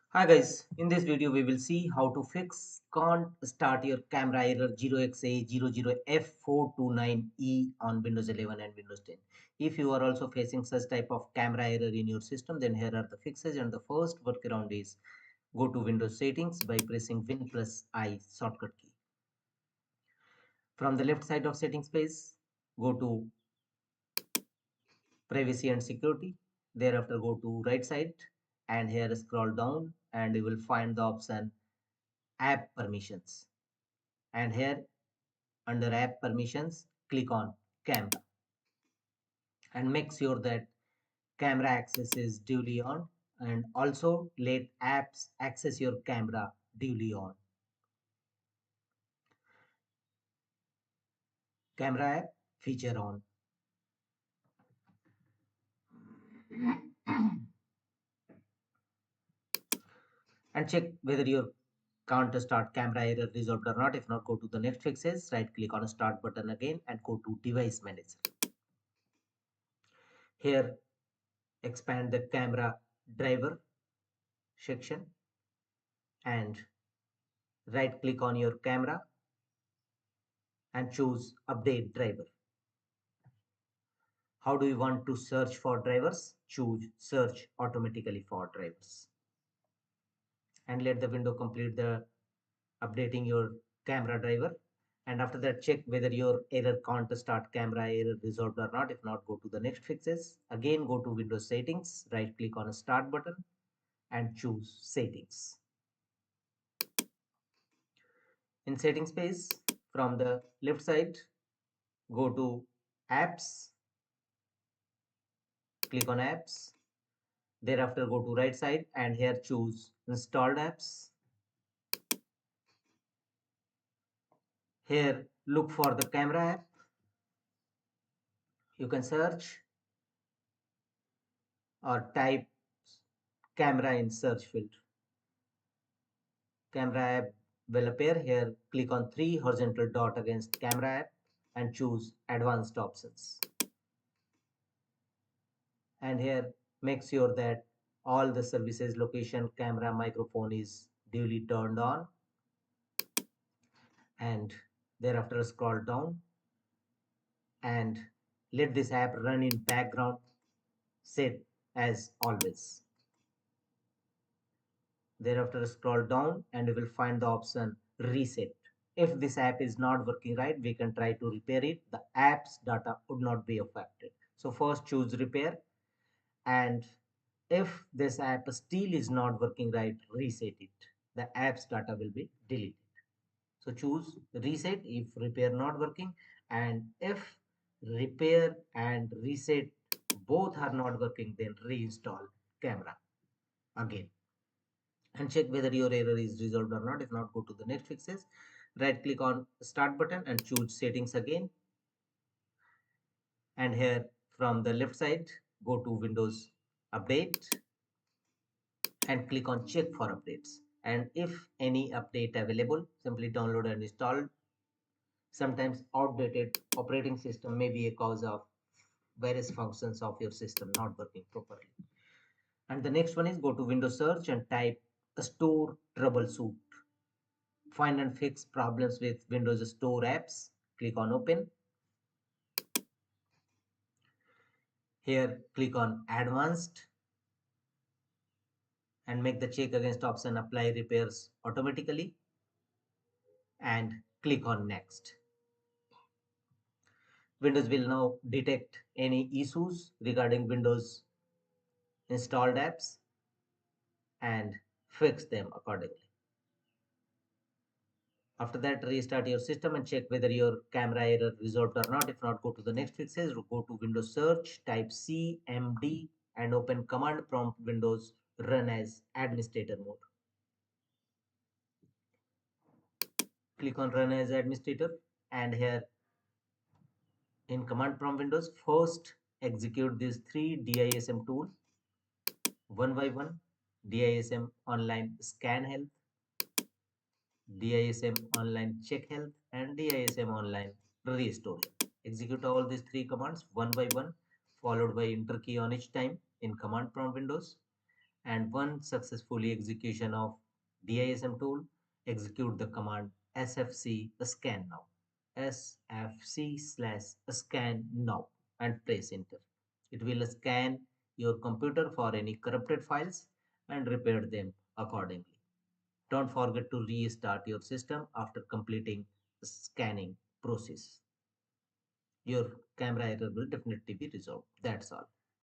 Hi guys, in this video we will see how to fix can't start your camera error 0xA00F429E on Windows 11 and Windows 10. If you are also facing such type of camera error in your system, then here are the fixes, and the first workaround is go to Windows settings by pressing Win plus I shortcut key. From the left side of settings page, go to privacy and security. Thereafter go to right side and here scroll down and you will find the option app permissions, and here under app permissions click on camera and make sure that camera access is duly on, and also let apps access your camera duly on. Camera app feature on. And check whether your can't start camera error resolved or not. If not, go to the next fixes, right click on start button again and go to device manager. Here expand the camera driver section and right click on your camera and choose update driver. How do you want to search for drivers? Choose search automatically for drivers and let the window complete the updating your camera driver. And after that, check whether your error can't start camera error resolved or not. If not, go to the next fixes. Again, go to Windows settings, right click on a start button and choose settings. In settings page, from the left side, go to apps, click on apps. Thereafter, go to right side and here choose installed apps. Here, look for the camera app. You can search or type camera in search field. Camera app will appear here. Click on three horizontal dot against camera app and choose advanced options. And here, make sure that all the services, location, camera, microphone is duly turned on. And thereafter scroll down and let this app run in background, set as always. Thereafter scroll down and you will find the option reset. If this app is not working right, we can try to repair it. The app's data would not be affected. So first choose repair, and if this app still is not working right, reset it. The app's data will be deleted. So choose reset if repair not working, and if repair and reset both are not working, then reinstall camera again and check whether your error is resolved or not. If not, go to the next fixes, right click on start button and choose settings again, and here from the left side go to Windows update and click on check for updates, and if any update available, simply download and install. Sometimes outdated operating system may be a cause of various functions of your system not working properly. And the next one is go to Windows search and type store troubleshoot. Find and fix problems with Windows Store apps. Click on open. Here click on advanced and make the check against option apply repairs automatically and click on next. Windows will now detect any issues regarding Windows installed apps and fix them accordingly. After that, restart your system and check whether your camera error resolved or not. If not, go to the next fixes, go to Windows search, type CMD and open command prompt Windows, run as administrator mode. Click on run as administrator, and here in command prompt Windows, first execute these three DISM tool one by one. DISM online scan health, DISM online check health, and DISM online restore health. Execute all these three commands one by one, followed by enter key on each time in command prompt Windows, And once successfully execution of DISM tool, execute the command sfc scan now. sfc/scan now and press enter. It will scan your computer for any corrupted files and repair them accordingly. Don't forget to restart your system after completing the scanning process. Your camera error will definitely be resolved. That's all.